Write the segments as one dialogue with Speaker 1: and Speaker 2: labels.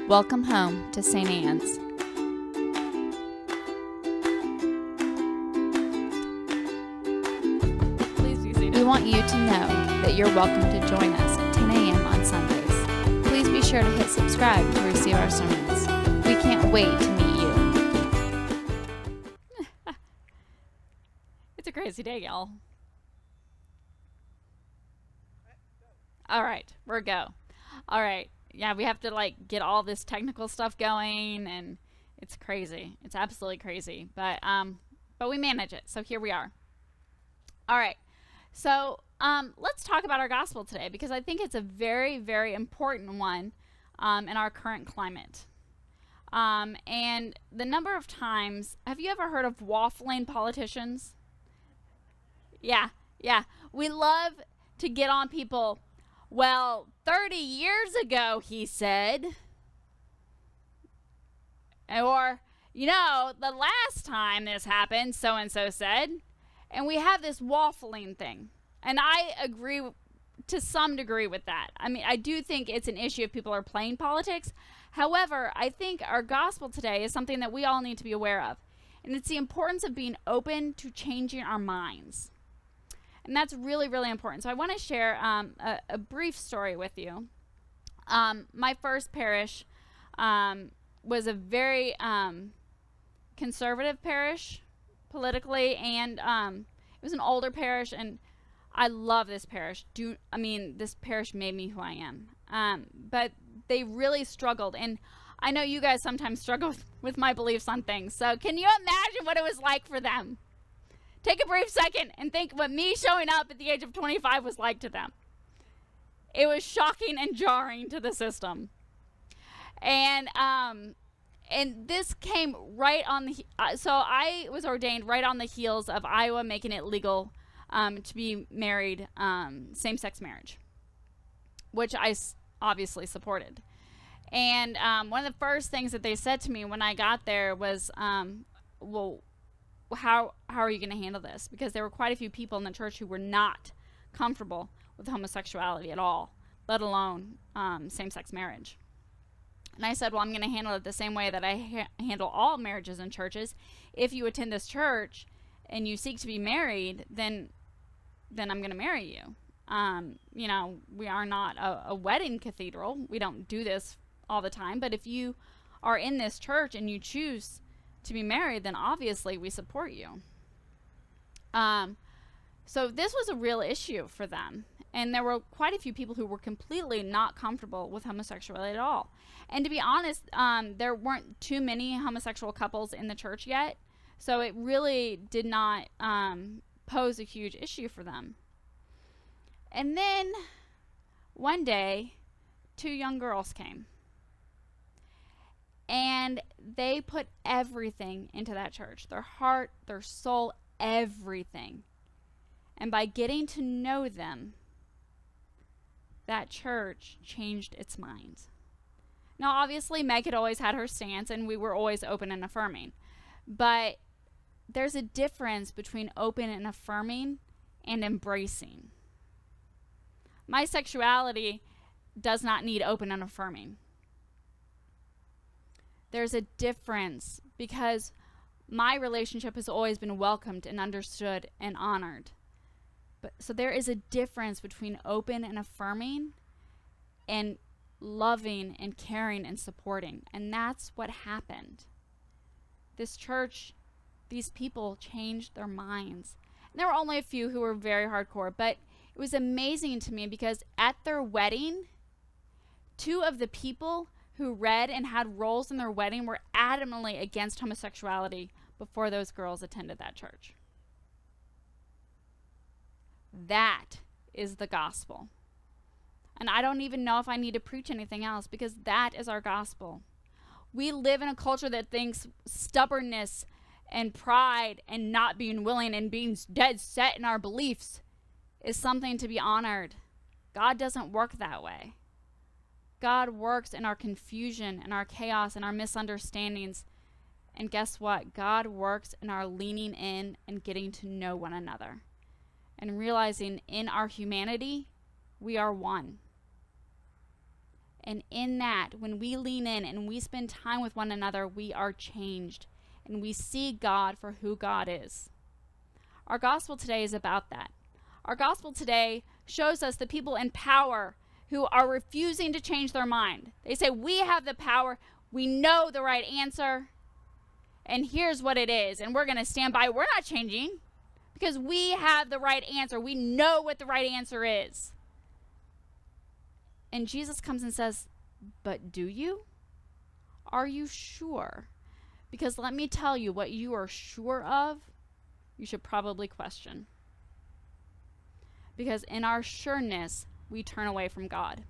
Speaker 1: Welcome home to St. Anne's.
Speaker 2: Please be seated.
Speaker 1: We want you to know that you're welcome to join us at 10 a.m. on Sundays. Please be sure to hit subscribe to receive our sermons. We can't wait to meet you.
Speaker 2: It's a crazy day, y'all. All right, we're go. All right. Yeah, we have to get all this technical stuff going, and it's crazy. It's absolutely crazy. But we manage it. So here we are. All right. So let's talk about our gospel today, because I think it's a very, very important one in our current climate. And the number of times, have you ever heard of waffling politicians? Yeah. We love to get on people. Well, 30 years ago, he said. Or, the last time this happened, so-and-so said. And we have this waffling thing. And I agree to some degree with that. I mean, I do think it's an issue if people are playing politics. However, I think our gospel today is something that we all need to be aware of. And it's the importance of being open to changing our minds. And that's really, really important. So I want to share a brief story with you. My first parish was a very conservative parish politically, and it was an older parish, and I love this parish. This parish made me who I am. But they really struggled, and I know you guys sometimes struggle with my beliefs on things. So can you imagine what it was like for them? Take a brief second and think what me showing up at the age of 25 was like to them. It was shocking and jarring to the system. And this came right on the... so I was ordained right on the heels of Iowa making it legal to be married, same-sex marriage, which I obviously supported. And one of the first things that they said to me when I got there was, how are you going to handle this? Because there were quite a few people in the church who were not comfortable with homosexuality at all, let alone same-sex marriage. And I said, well, I'm going to handle it the same way that I handle all marriages in churches. If you attend this church and you seek to be married, then I'm going to marry you. We are not a wedding cathedral. We don't do this all the time. But if you are in this church and you choose to be married, then obviously we support you. So this was a real issue for them. And there were quite a few people who were completely not comfortable with homosexuality at all. And to be honest, there weren't too many homosexual couples in the church yet. So it really did not pose a huge issue for them. And then one day, 2 young girls came. And they put everything into that church. Their heart, their soul, everything. And by getting to know them, that church changed its mind. Now, obviously, Meg had always had her stance, and we were always open and affirming. But there's a difference between open and affirming and embracing. My sexuality does not need open and affirming. There's a difference because my relationship has always been welcomed and understood and honored. So there is a difference between open and affirming and loving and caring and supporting. And that's what happened. This church, these people changed their minds. And there were only a few who were very hardcore, but it was amazing to me because at their wedding, 2 of the people who read and had roles in their wedding were adamantly against homosexuality before those girls attended that church. That is the gospel. And I don't even know if I need to preach anything else, because that is our gospel. We live in a culture that thinks stubbornness and pride and not being willing and being dead set in our beliefs is something to be honored. God doesn't work that way. God works in our confusion and our chaos and our misunderstandings. And guess what? God works in our leaning in and getting to know one another. And realizing in our humanity, we are one. And in that, when we lean in and we spend time with one another, we are changed. And we see God for who God is. Our gospel today is about that. Our gospel today shows us the people in power who are refusing to change their mind. They say, we have the power. We know the right answer. And here's what it is. And we're going to stand by. We're not changing because we have the right answer. We know what the right answer is. And Jesus comes and says, but do you? Are you sure? Because let me tell you, what you are sure of, you should probably question. Because in our sureness, we turn away from God.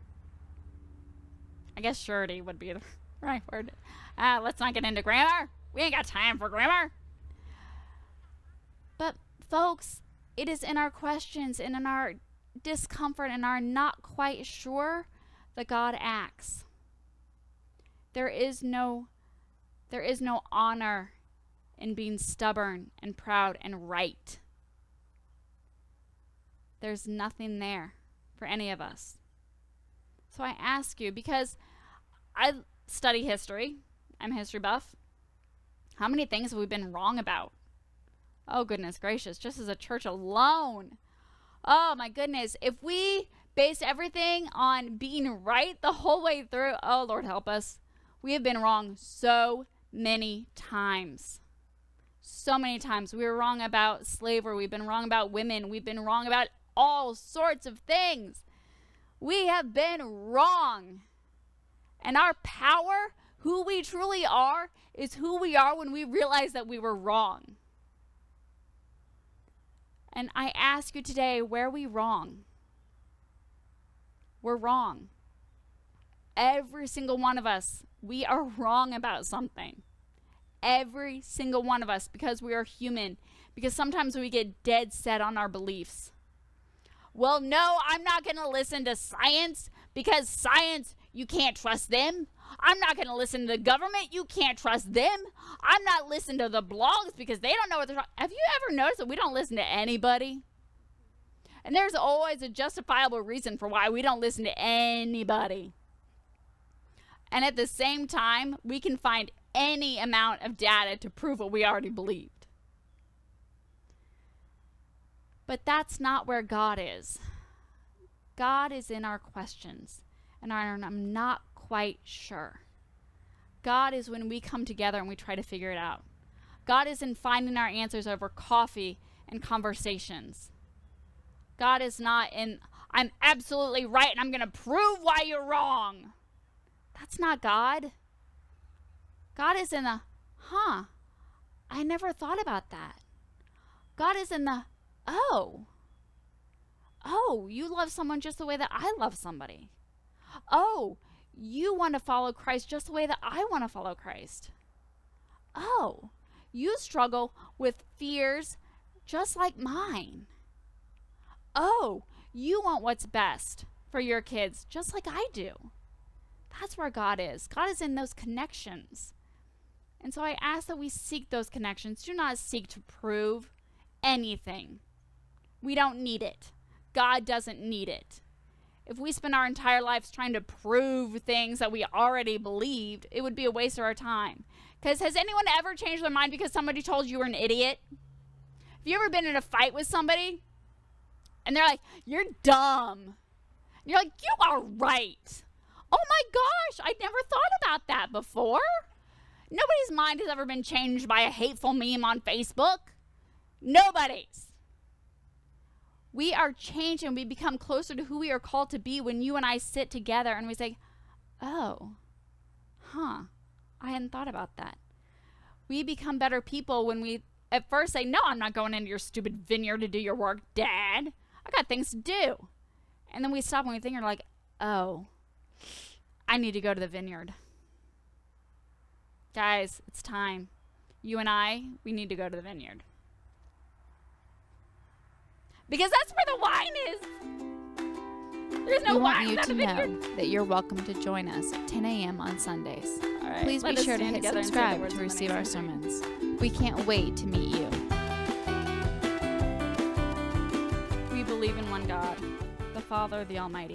Speaker 2: I guess surety would be the right word. Let's not get into grammar. We ain't got time for grammar. But folks, it is in our questions and in our discomfort and our not quite sure that God acts. There is no honor in being stubborn and proud and right. There's nothing there for any of us. So I ask you, because I study history, I'm a history buff, how many things have we been wrong about? Oh, goodness gracious, just as a church alone. Oh, my goodness. If we based everything on being right the whole way through, oh, Lord help us. We have been wrong so many times. So many times. We were wrong about slavery. We've been wrong about women. We've been wrong about all sorts of things. We have been wrong. And our power, who we truly are, is who we are when we realize that we were wrong. And I ask you today, where are we wrong? We're wrong. Every single one of us, we are wrong about something. Every single one of us, because we are human. Because sometimes we get dead set on our beliefs. Well, no, I'm not going to listen to science because science, you can't trust them. I'm not going to listen to the government. You can't trust them. I'm not listening to the blogs because they don't know what they're talking. Have you ever noticed that we don't listen to anybody? And there's always a justifiable reason for why we don't listen to anybody. And at the same time, we can find any amount of data to prove what we already believed. But that's not where God is. God is in our questions. And I'm not quite sure. God is when we come together and we try to figure it out. God is in finding our answers over coffee and conversations. God is not in, I'm absolutely right and I'm going to prove why you're wrong. That's not God. God is in the, I never thought about that. God is in the, oh, you love someone just the way that I love somebody. Oh, you want to follow Christ just the way that I want to follow Christ. Oh, you struggle with fears just like mine. Oh, you want what's best for your kids just like I do. That's where God is. God is in those connections. And so I ask that we seek those connections. Do not seek to prove anything. We don't need it. God doesn't need it. If we spend our entire lives trying to prove things that we already believed, it would be a waste of our time. Because has anyone ever changed their mind because somebody told you were an idiot? Have you ever been in a fight with somebody? And they're like, you're dumb. And you're like, you are right. Oh my gosh, I never thought about that before. Nobody's mind has ever been changed by a hateful meme on Facebook. Nobody's. We are changed and we become closer to who we are called to be when you and I sit together and we say, I hadn't thought about that. We become better people when we at first say, no, I'm not going into your stupid vineyard to do your work, Dad. I got things to do. And then we stop and we think, and we're like, oh, I need to go to the vineyard. Guys, it's time. You and we need to go to the vineyard. Because that's where the wine is. There's no wine without the vineyard.
Speaker 1: We want you to know that you're welcome to join us at 10 a.m. on Sundays.
Speaker 2: All right,
Speaker 1: Please be sure to hit subscribe to receive our sermons. We can't wait to meet you.
Speaker 2: We believe in one God, the Father, the Almighty.